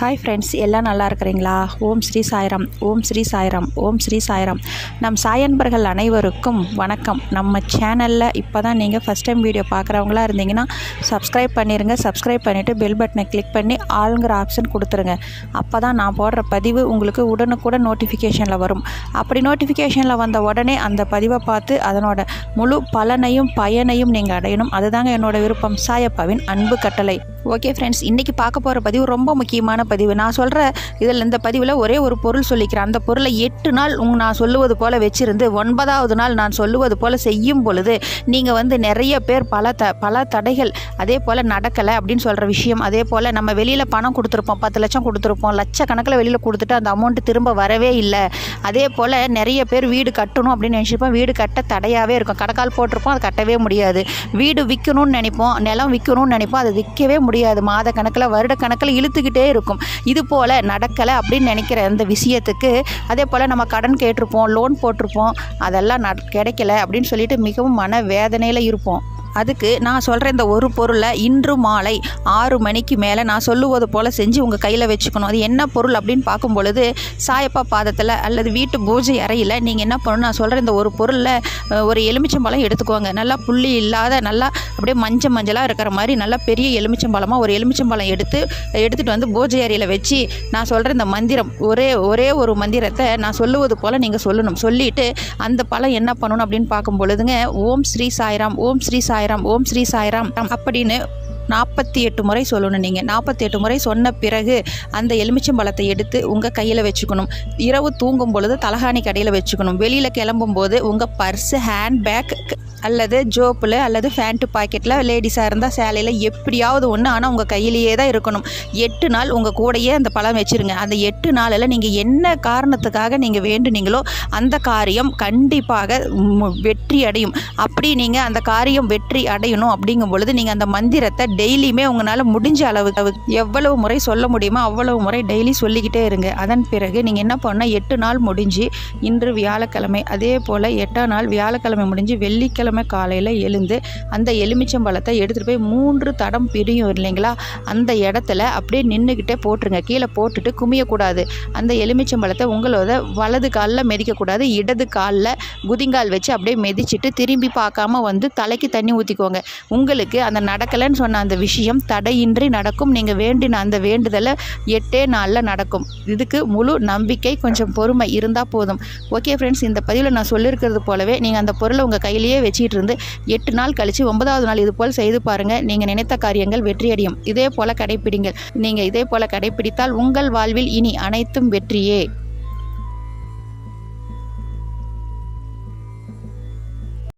Hi friends, எல்லாம் நல்லா இருக்கிறீங்களா? ஓம் ஸ்ரீ சாய்ராம், ஓம் ஸ்ரீ சாய்ராம், ஓம் ஸ்ரீ சாய்ராம். நம் சாயன்பர்கள் அனைவருக்கும் வணக்கம். நம்ம சேனலில் இப்போ தான் நீங்கள் ஃபஸ்ட் டைம் வீடியோ பார்க்குறவங்களா இருந்தீங்கன்னா சப்ஸ்கிரைப் பண்ணிடுங்க. சப்ஸ்கிரைப் பண்ணிவிட்டு பெல் பட்டனை கிளிக் பண்ணி ஆளுங்கிற ஆப்ஷன் கொடுத்துருங்க. அப்போ தான் நான் போடுற பதிவு உங்களுக்கு உடனுக்குடன் நோட்டிஃபிகேஷனில் வரும். அப்படி நோட்டிஃபிகேஷனில் வந்த உடனே அந்த பதிவை பார்த்து அதனோட முழு பலனையும் பயனையும் நீங்கள் அடையணும். அதுதாங்க என்னோட விருப்பம். சாயப்பாவின் அன்பு கட்டளை. ஓகே ஃப்ரெண்ட்ஸ், இன்றைக்கி பார்க்க போகிற பதிவு ரொம்ப முக்கியமான பதிவு. நான் சொல்கிற இதில் இந்த பதிவில் ஒரே ஒரு பொருள் சொல்லிக்கிறேன். அந்த பொருளை 8 நாள் நான் சொல்லுவது போல் வச்சுருந்து 9வது நாள் நான் சொல்லுவது போல் செய்யும் பொழுது நீங்கள் நிறைய பேர் பல தடைகள் அதே போல் நடக்கலை அப்படின்னு சொல்கிற விஷயம். அதே போல் நம்ம வெளியில் பணம் கொடுத்துருப்போம், 10 லட்சம் கொடுத்துருப்போம், லட்சக்கணக்கில் வெளியில் கொடுத்துட்டு அந்த அமௌண்ட்டு திரும்ப வரவே இல்லை. அதே போல் நிறைய பேர் வீடு கட்டணும் அப்படின்னு நினச்சிருப்போம், வீடு கட்ட தடையாகவே இருக்கும். கடைக்கால் போட்டிருப்போம், அது கட்டவே முடியாது. வீடு விற்கணும்னு நினைப்போம், நிலம் விற்கணும்னு நினைப்போம், அது விற்கவே முடியாது. மாத கணக்கில் வருட கணக்கில் இழுத்துக்கிட்டே இருக்கும். இது போல் நடக்கலை அப்படின்னு நினைக்கிற அந்த விஷயத்துக்கு அதே போல் நம்ம கடன் கேட்டிருப்போம், லோன் போட்டிருப்போம், அதெல்லாம் கிடைக்கல அப்படின்னு சொல்லிட்டு மிகவும் மன வேதனையில் இருப்போம். அதுக்கு நான் சொல்கிற இந்த ஒரு பொருளை இன்று மாலை 6 மணிக்கு மேலே நான் சொல்லுவது போல் செஞ்சு உங்கள் கையில் வச்சுக்கணும். அது என்ன பொருள் அப்படின்னு பார்க்கும் பொழுது சாயப்பா பாதத்தில் அல்லது வீட்டு பூஜை அறையில் நீங்கள் என்ன பண்ணணும், நான் சொல்கிற இந்த ஒரு பொருளில் ஒரு எலுமிச்சம்பழம் எடுத்துக்குவாங்க. நல்லா புள்ளி இல்லாத நல்லா அப்படியே மஞ்சளாக இருக்கிற மாதிரி நல்லா பெரிய எலுமிச்சம்பழமாக ஒரு எலுமிச்சம்பழம் எடுத்துகிட்டு வந்து பூஜை அறையில் வச்சு நான் சொல்கிற இந்த மந்திரம் ஒரே ஒரு மந்திரத்தை நான் சொல்லுவது போல் நீங்கள் சொல்லணும். சொல்லிவிட்டு அந்த பழம் என்ன பண்ணணும் அப்படின்னு பார்க்கும் பொழுதுங்க, ஓம் ஸ்ரீ சாய்ராம், ஓம் ஸ்ரீ சாய்ராம், ஓம் ஸ்ரீ சாய்ராம் அப்படின்னு 48 முறை சொல்லணும். நீங்கள் 48 முறை சொன்ன பிறகு அந்த எலுமிச்சம்பழத்தை எடுத்து உங்கள் கையில் வச்சுக்கணும். இரவு தூங்கும் பொழுது தலகாணி கடையில் வச்சுக்கணும். வெளியில் கிளம்பும் போது உங்கள் பர்ஸு, ஹேண்ட் பேக் அல்லது ஜோப்பில் அல்லது ஃபேண்ட்டு பாக்கெட்டில், லேடிஸாக இருந்தால் சேலையில் எப்படியாவது ஒன்று, ஆனால் உங்கள் கையிலேயே தான் இருக்கணும். 8 நாள் உங்கள் கூடையே அந்த பழம் வச்சுருங்க. அந்த 8 நாளில் நீங்கள் என்ன காரணத்துக்காக நீங்கள் வேண்டுனீங்களோ அந்த காரியம் கண்டிப்பாக வெற்றி அடையும். அப்படி நீங்கள் அந்த காரியம் வெற்றி அடையணும் அப்படிங்கும் பொழுது நீங்கள் அந்த மந்திரத்தை டெய்லியுமே உங்களால் முடிஞ்ச அளவுக்கு எவ்வளவு முறை சொல்ல முடியுமோ அவ்வளவு முறை டெய்லி சொல்லிக்கிட்டே இருங்க. அதன் பிறகு நீங்கள் என்ன பண்ணால் 8 நாள் முடிஞ்சு இன்று வியாழக்கிழமை, அதே போல் 8ஆம் நாள் வியாழக்கிழமை முடிஞ்சு வெள்ளிக்கிழமை காலையில் எழுந்து அந்த எலுமிச்சம்பழத்தை எடுத்துகிட்டு போய் 3 தடம் பிரியும் இல்லைங்களா, அந்த இடத்துல அப்படியே நின்றுக்கிட்டே போட்டுருங்க. கீழே போட்டுட்டு குமியக்கூடாது. அந்த எலுமிச்சம்பழத்தை உங்களோட வலது காலில் மிதிக்கக்கூடாது, இடது காலில் குதிங்கால் வச்சு அப்படியே மிதிச்சுட்டு திரும்பி பார்க்காம தலைக்கு தண்ணி ஊற்றிக்கோங்க. உங்களுக்கு அந்த நடக்கலைன்னு சொன்ன அந்த விஷயம் தடையின்றி நடக்கும். நீங்கள் வேண்டின அந்த வேண்டுதலை 8 நாளில் நடக்கும். இதுக்கு முழு நம்பிக்கை, கொஞ்சம் பொறுமை இருந்தால் போதும். ஓகே ஃப்ரெண்ட்ஸ், இந்த பதிவில் நான் சொல்லியிருக்கிறது போலவே நீங்கள் அந்த பொருளை உங்கள் கையிலேயே வச்சுட்டு இருந்து 8 நாள் கழித்து 9வது நாள் இது போல் செய்து பாருங்கள். நீங்கள் நினைத்த காரியங்கள் வெற்றியடையும். இதே போல் கடைப்பிடிங்கள். நீங்கள் இதே போல் கடைப்பிடித்தால் உங்கள் வாழ்வில் இனி அனைத்தும் வெற்றியே.